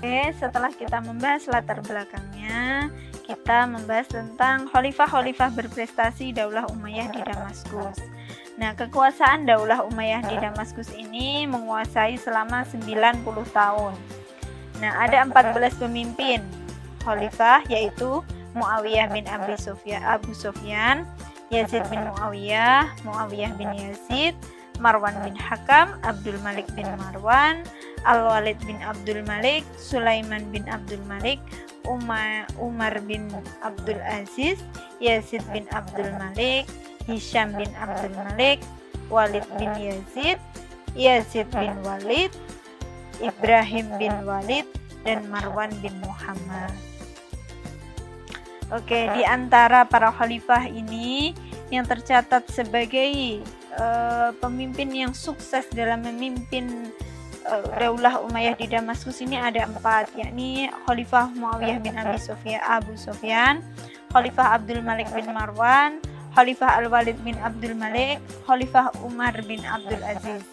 Oke, setelah kita membahas latar belakangnya, kita membahas tentang khalifah-khalifah berprestasi Daulah Umayyah di Damaskus. Nah, kekuasaan Daulah Umayyah di Damaskus ini menguasai selama 90 tahun. Nah, ada 14 pemimpin khalifah, yaitu Muawiyah bin Abu Sufyan, Yazid bin Muawiyah, Muawiyah bin Yazid, Marwan bin Hakam, Abdul Malik bin Marwan, Al-Walid bin Abdul Malik, Sulaiman bin Abdul Malik, Umar bin Abdul Aziz, Yazid bin Abdul Malik, Hisham bin Abdul Malik, Walid bin Yazid, Yazid bin Walid, Ibrahim bin Walid, dan Marwan bin Muhammad. Oke, di antara para khalifah ini yang tercatat sebagai pemimpin yang sukses dalam memimpin Daulah Umayyah di Damaskus ini ada 4, yakni Khalifah Muawiyah bin Abu Sufyan, Khalifah Abdul Malik bin Marwan, Khalifah Al-Walid bin Abdul Malik, Khalifah Umar bin Abdul Aziz.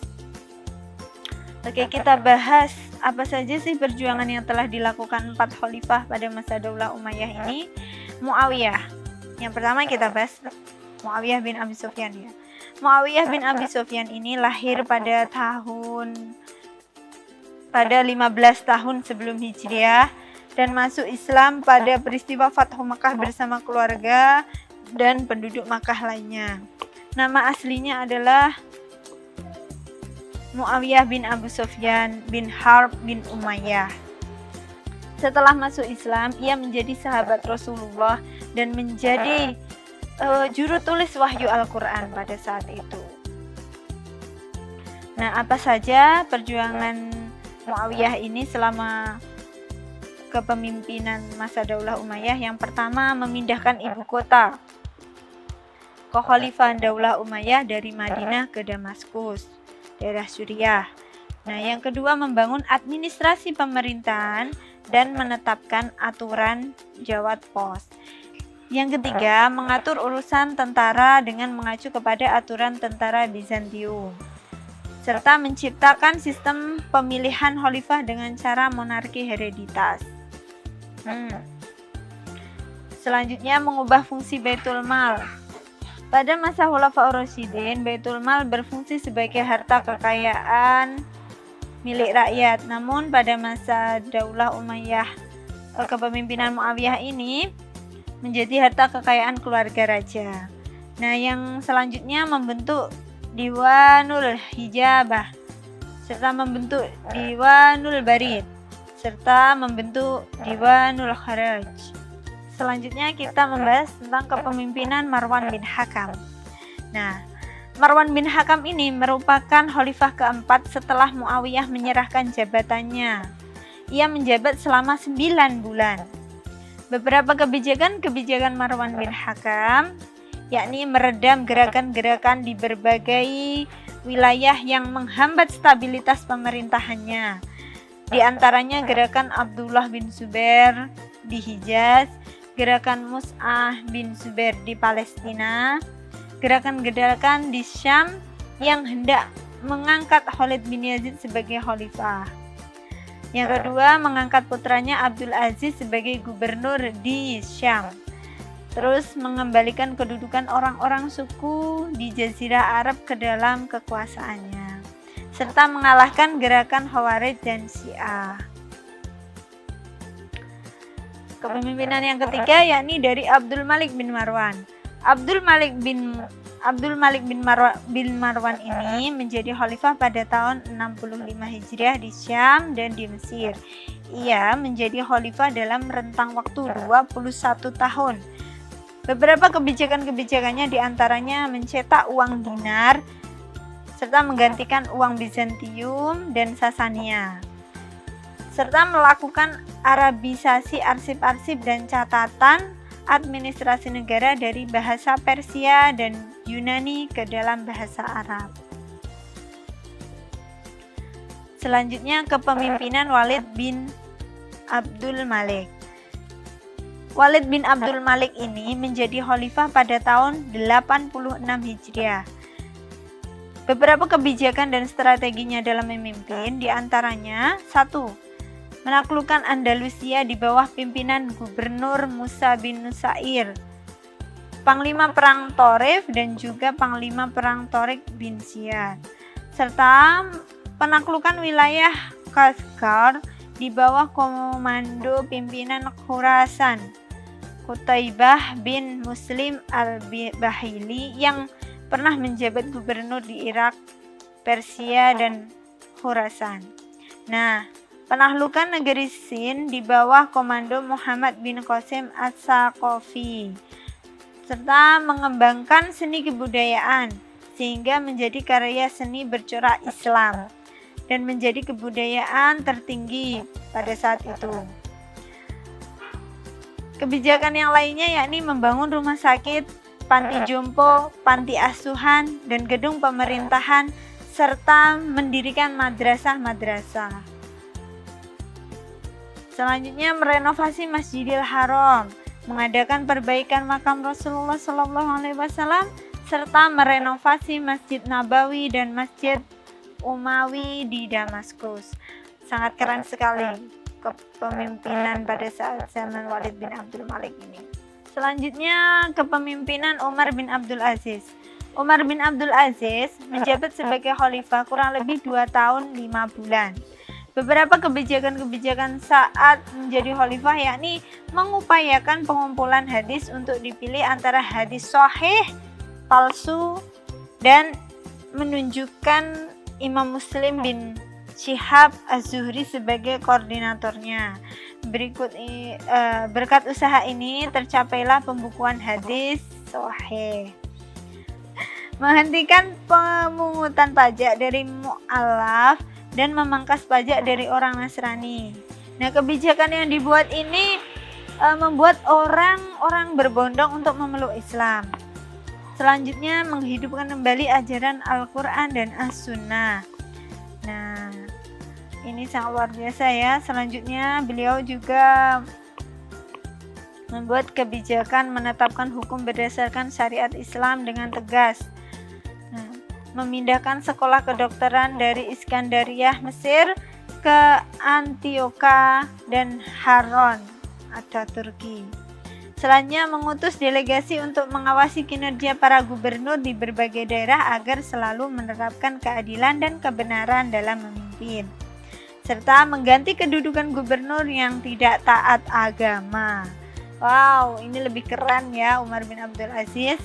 Oke, kita bahas apa saja sih perjuangan yang telah dilakukan 4 khalifah pada masa Daulah Umayyah ini. Muawiyah, yang pertama kita bahas Muawiyah bin Abi Sufyan ya. Muawiyah bin Abi Sufyan ini lahir pada 15 tahun sebelum Hijriah dan masuk Islam pada peristiwa Fathu Makkah bersama keluarga dan penduduk Makkah lainnya. Nama aslinya adalah Muawiyah bin Abu Sufyan bin Harb bin Umayyah. Setelah masuk Islam, ia menjadi sahabat Rasulullah dan menjadi juru tulis wahyu Al-Quran pada saat itu. Nah, apa saja perjuangan Muawiyah ini selama kepemimpinan masa Daulah Umayyah? Yang pertama, memindahkan ibu kota kekhalifahan Daulah Umayyah dari Madinah ke Damaskus, daerah Suriah. Nah, yang kedua, membangun administrasi pemerintahan dan menetapkan aturan jawat pos. Yang ketiga, mengatur urusan tentara dengan mengacu kepada aturan tentara Bizantium, serta menciptakan sistem pemilihan khalifah dengan cara monarki hereditas. Selanjutnya, mengubah fungsi Baitul Mal. Pada masa Khulafaur Rasyidin, Baitul Mal berfungsi sebagai harta kekayaan milik rakyat. Namun pada masa Daulah Umayyah, kepemimpinan Muawiyah ini menjadi harta kekayaan keluarga raja. Nah, yang selanjutnya membentuk Diwanul Hijabah, serta membentuk Diwanul Barid, serta membentuk Diwanul Kharaj. Selanjutnya kita membahas tentang kepemimpinan Marwan bin Hakam. Nah, Marwan bin Hakam ini merupakan khalifah keempat setelah Muawiyah menyerahkan jabatannya. Ia menjabat selama 9 bulan. Beberapa kebijakan Marwan bin Hakam, yakni meredam gerakan-gerakan di berbagai wilayah yang menghambat stabilitas pemerintahannya. Di antaranya gerakan Abdullah bin Zubair di Hijaz, gerakan Mus'ah bin Zubair di Palestina, gerakan-gerakan di Syam yang hendak mengangkat Khalid bin Yazid sebagai khalifah. Yang kedua, mengangkat putranya Abdul Aziz sebagai gubernur di Syam. Terus mengembalikan kedudukan orang-orang suku di Jazirah Arab ke dalam kekuasaannya, serta mengalahkan gerakan Khawarij dan Syiah. Kepemimpinan yang ketiga yakni dari Abdul Malik bin Marwan. Abdul Malik bin Marwan ini menjadi khalifah pada tahun 65 Hijriah di Syam dan di Mesir. Ia menjadi khalifah dalam rentang waktu 21 tahun. Beberapa kebijakan-kebijakannya diantaranya mencetak uang dinar serta menggantikan uang Bizantium dan Sasania, serta melakukan Arabisasi arsip-arsip dan catatan administrasi negara dari bahasa Persia dan Yunani ke dalam bahasa Arab. Selanjutnya, kepemimpinan Walid bin Abdul Malik. Walid bin Abdul Malik ini menjadi khalifah pada tahun 86 Hijriah. Beberapa kebijakan dan strateginya dalam memimpin diantaranya: 1. menaklukkan Andalusia di bawah pimpinan Gubernur Musa bin Nusair, Panglima Perang Thorif dan juga Panglima Perang Torik bin Ziyad, serta penaklukan wilayah Qashqar di bawah komando pimpinan Khurasan, Qutaibah bin Muslim al-Bahili yang pernah menjabat gubernur di Irak, Persia, dan Khurasan. Nah, penaklukan negeri Sin di bawah komando Muhammad bin Qasim as-Saqafi, serta mengembangkan seni kebudayaan sehingga menjadi karya seni bercorak Islam dan menjadi kebudayaan tertinggi pada saat itu. Kebijakan yang lainnya yakni membangun rumah sakit, panti jompo, panti asuhan, dan gedung pemerintahan, serta mendirikan madrasah-madrasah. Selanjutnya merenovasi Masjidil Haram, mengadakan perbaikan makam Rasulullah SAW, serta merenovasi Masjid Nabawi dan Masjid Umawi di Damaskus. Sangat keren sekali kepemimpinan pada saat zaman Walid bin Abdul Malik ini. Selanjutnya kepemimpinan Umar bin Abdul Aziz. Umar bin Abdul Aziz menjabat sebagai khalifah kurang lebih 2 tahun 5 bulan. Beberapa kebijakan-kebijakan saat menjadi khalifah yakni mengupayakan pengumpulan hadis untuk dipilih antara hadis sahih, palsu, dan menunjukkan Imam Muslim bin Syihab Az-Zuhri sebagai koordinatornya. Berkat usaha ini tercapailah pembukuan hadis sahih. Menghentikan pemungutan pajak dari mu'alaf dan memangkas pajak dari orang Nasrani. Nah, kebijakan yang dibuat ini membuat orang-orang berbondong untuk memeluk Islam. Selanjutnya menghidupkan kembali ajaran Al-Quran dan As-Sunnah. Nah, ini sangat luar biasa ya. Selanjutnya beliau juga membuat kebijakan menetapkan hukum berdasarkan syariat Islam dengan tegas. Nah, memindahkan sekolah kedokteran dari Iskandariyah Mesir ke Antioquia dan Haron atau Turki. Selanjutnya mengutus delegasi untuk mengawasi kinerja para gubernur di berbagai daerah agar selalu menerapkan keadilan dan kebenaran dalam memimpin, serta mengganti kedudukan gubernur yang tidak taat agama. Wow, ini lebih keren ya Umar bin Abdul Aziz.